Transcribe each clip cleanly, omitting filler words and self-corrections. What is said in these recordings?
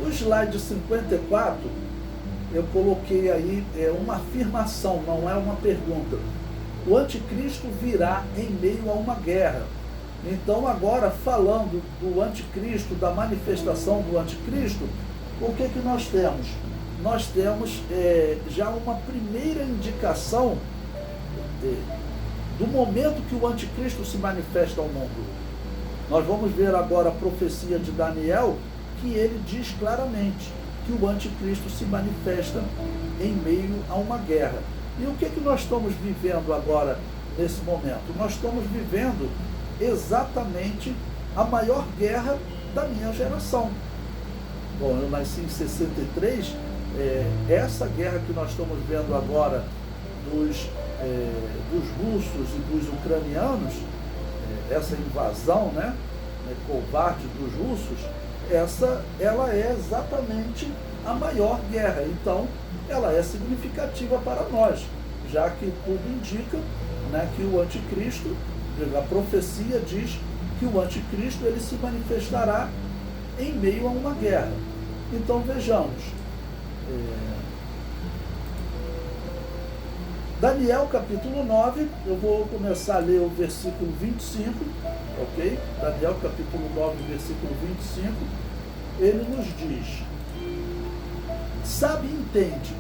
O slide 54, eu coloquei aí uma afirmação, não é uma pergunta. O anticristo virá em meio a uma guerra. Então, agora, falando do anticristo, da manifestação do anticristo, o que nós temos? Nós temos já uma primeira indicação do momento que o anticristo se manifesta ao mundo. Nós vamos ver agora a profecia de Daniel, que ele diz claramente que o anticristo se manifesta em meio a uma guerra. E o que nós estamos vivendo agora nesse momento? Nós estamos vivendo exatamente a maior guerra da minha geração. Bom, eu nasci em 63, essa guerra que nós estamos vendo agora dos russos e dos ucranianos, essa invasão, né, covarde dos russos, ela é exatamente a maior guerra. Então, ela é significativa para nós, já que tudo indica, né, que o anticristo, a profecia diz que o anticristo ele se manifestará em meio a uma guerra. Então, vejamos. Daniel capítulo 9, eu vou começar a ler o versículo 25, ok? Daniel capítulo 9, versículo 25, ele nos diz: sabe e entende,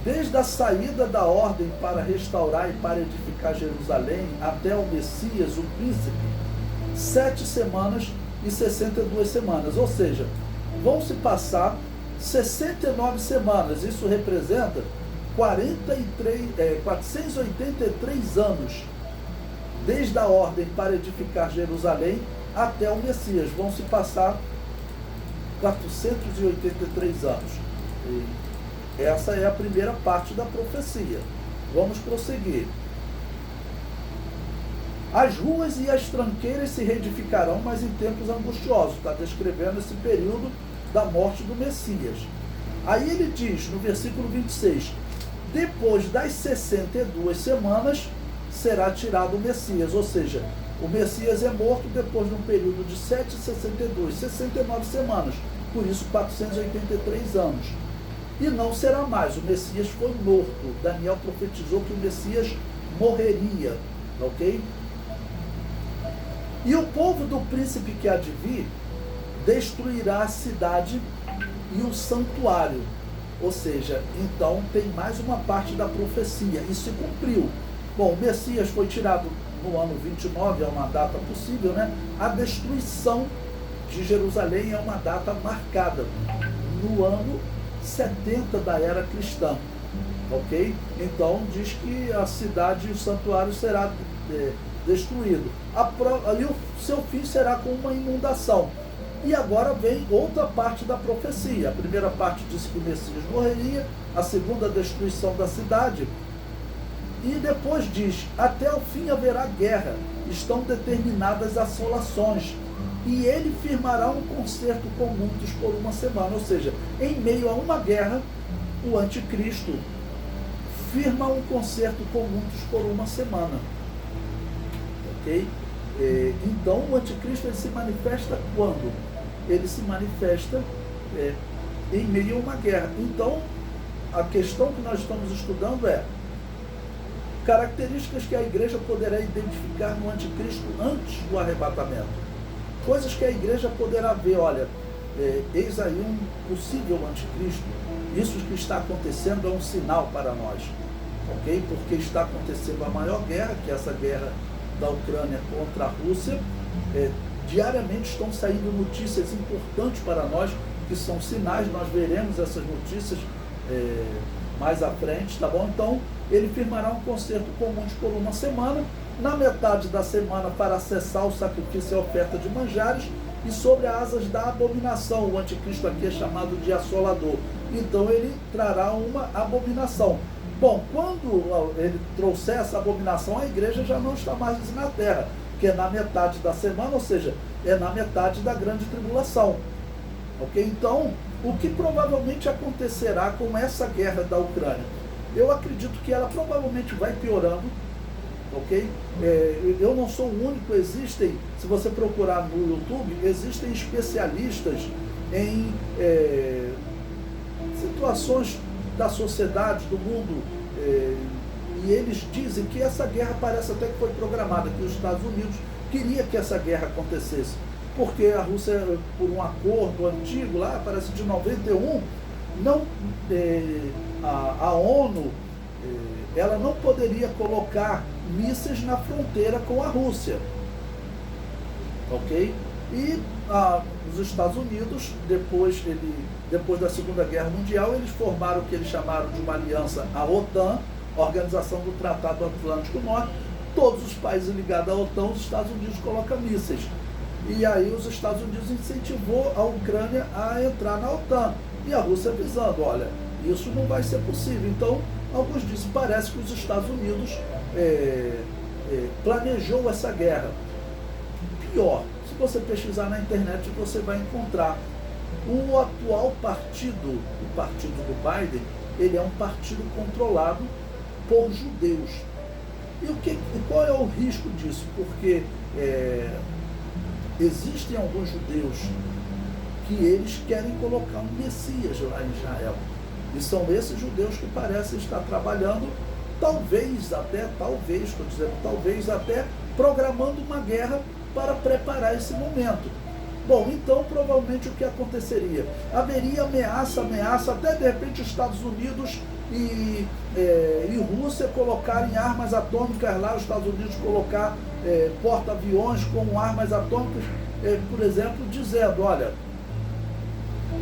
desde a saída da ordem para restaurar e para edificar Jerusalém até o Messias, o príncipe, 7 semanas e 62 semanas, ou seja, vão se passar 69 semanas, isso representa 483 anos, desde a ordem para edificar Jerusalém até o Messias, vão se passar 483 anos. E essa é a primeira parte da profecia. Vamos prosseguir. As ruas e as tranqueiras se reedificarão, mas em tempos angustiosos. Está descrevendo esse período da morte do Messias. Aí ele diz, no versículo 26, depois das 62 semanas será tirado o Messias, ou seja, o Messias é morto depois de um período de 7,62, 69 semanas, por isso 483 anos. E não será mais, o Messias foi morto. Daniel profetizou que o Messias morreria, ok? E o povo do príncipe que há de vir destruirá a cidade e o santuário. Ou seja, então tem mais uma parte da profecia, e se cumpriu. Bom, o Messias foi tirado no ano 29, é uma data possível, né? A destruição de Jerusalém é uma data marcada no ano 70 da era cristã, ok? Então diz que a cidade e o santuário será destruído. E o seu fim será com uma inundação. E agora vem outra parte da profecia. A primeira parte disse que o Messias morreria, a segunda, a destruição da cidade. E depois diz, até o fim haverá guerra, estão determinadas assolações, e ele firmará um concerto com muitos por uma semana. Ou seja, em meio a uma guerra, o anticristo firma um concerto com muitos por uma semana. Ok? Então o anticristo ele se manifesta quando? Ele se manifesta em meio a uma guerra. Então a questão que nós estamos estudando é características que a igreja poderá identificar no anticristo antes do arrebatamento. Coisas que a igreja poderá ver, olha, eis aí um possível anticristo. Isso que está acontecendo é um sinal para nós, ok? Porque está acontecendo a maior guerra, que é essa guerra da Ucrânia contra a Rússia. Diariamente estão saindo notícias importantes para nós, que são sinais, nós veremos essas notícias mais à frente, tá bom? Então, ele firmará um concerto com muitos por uma semana, na metade da semana para cessar o sacrifício e a oferta de manjares, e sobre as asas da abominação. O anticristo aqui é chamado de assolador. Então ele trará uma abominação. Bom, quando ele trouxer essa abominação, a igreja já não está mais na terra, que é na metade da semana, ou seja, é na metade da grande tribulação. Ok? Então, o que provavelmente acontecerá com essa guerra da Ucrânia? Eu acredito que ela provavelmente vai piorando, ok? Eu não sou o único, existem, se você procurar no YouTube, existem especialistas em situações da sociedade, do mundo, e eles dizem que essa guerra parece até que foi programada, que os Estados Unidos queria que essa guerra acontecesse, porque a Rússia, por um acordo antigo lá, parece de 91, não, a ONU, ela não poderia colocar mísseis na fronteira com a Rússia, ok? E os Estados Unidos, depois da Segunda Guerra Mundial, eles formaram o que eles chamaram de uma aliança, a OTAN, Organização do Tratado Atlântico Norte. Todos os países ligados à OTAN, os Estados Unidos colocam mísseis. E aí os Estados Unidos incentivou a Ucrânia a entrar na OTAN. E a Rússia avisando, olha, isso não vai ser possível. Então, alguns dizem, parece que os Estados Unidos planejou essa guerra. Pior, se você pesquisar na internet, você vai encontrar o atual partido, o partido do Biden, ele é um partido controlado por judeus. E qual é o risco disso? Porque existem alguns judeus que eles querem colocar um Messias lá em Israel. E são esses judeus que parecem estar trabalhando, talvez até programando uma guerra para preparar esse momento. Bom, então provavelmente o que aconteceria? Haveria ameaça, até de repente os Estados Unidos e Rússia colocarem armas atômicas lá, os Estados Unidos colocar porta-aviões com armas atômicas, por exemplo, dizendo, olha,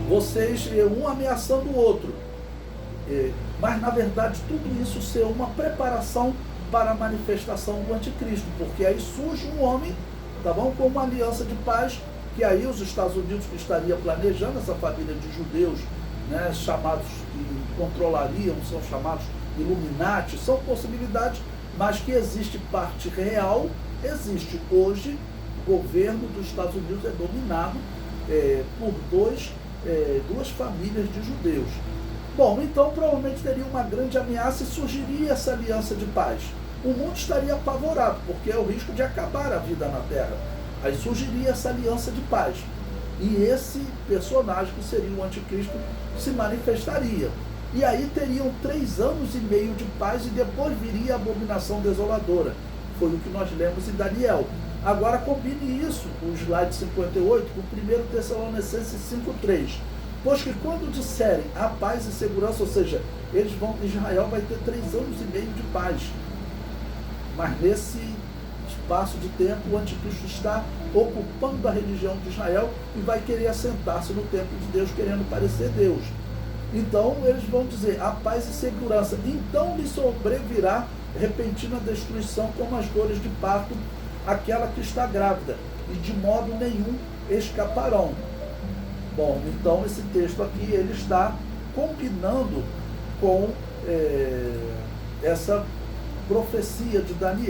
vocês, um ameaçando o outro. Mas na verdade tudo isso ser uma preparação para a manifestação do anticristo, porque aí surge um homem, tá bom, com uma aliança de paz, que aí os Estados Unidos que estaria planejando essa família de judeus, né, chamados, que controlariam, são chamados Illuminati, são possibilidades, mas que existe parte real, existe. Hoje o governo dos Estados Unidos é dominado por duas famílias de judeus. Bom, então provavelmente teria uma grande ameaça e surgiria essa aliança de paz. O mundo estaria apavorado, porque é o risco de acabar a vida na Terra. Aí surgiria essa aliança de paz. E esse personagem, que seria o anticristo, se manifestaria. E aí teriam 3 anos e meio de paz e depois viria a abominação desoladora. Foi o que nós lemos em Daniel. Agora combine isso, o slide 58, com 1 Tessalonicenses 5,3. Pois que quando disserem a paz e segurança, ou seja, Israel vai ter 3 anos e meio de paz. Mas nesse espaço de tempo, o anticristo está ocupando a religião de Israel e vai querer assentar-se no templo de Deus, querendo parecer Deus. Então eles vão dizer a paz e segurança. Então lhe sobrevirá repentina destruição, como as dores de parto, aquela que está grávida, e de modo nenhum escaparão. Bom, então esse texto aqui ele está combinando com essa profecia de Daniel.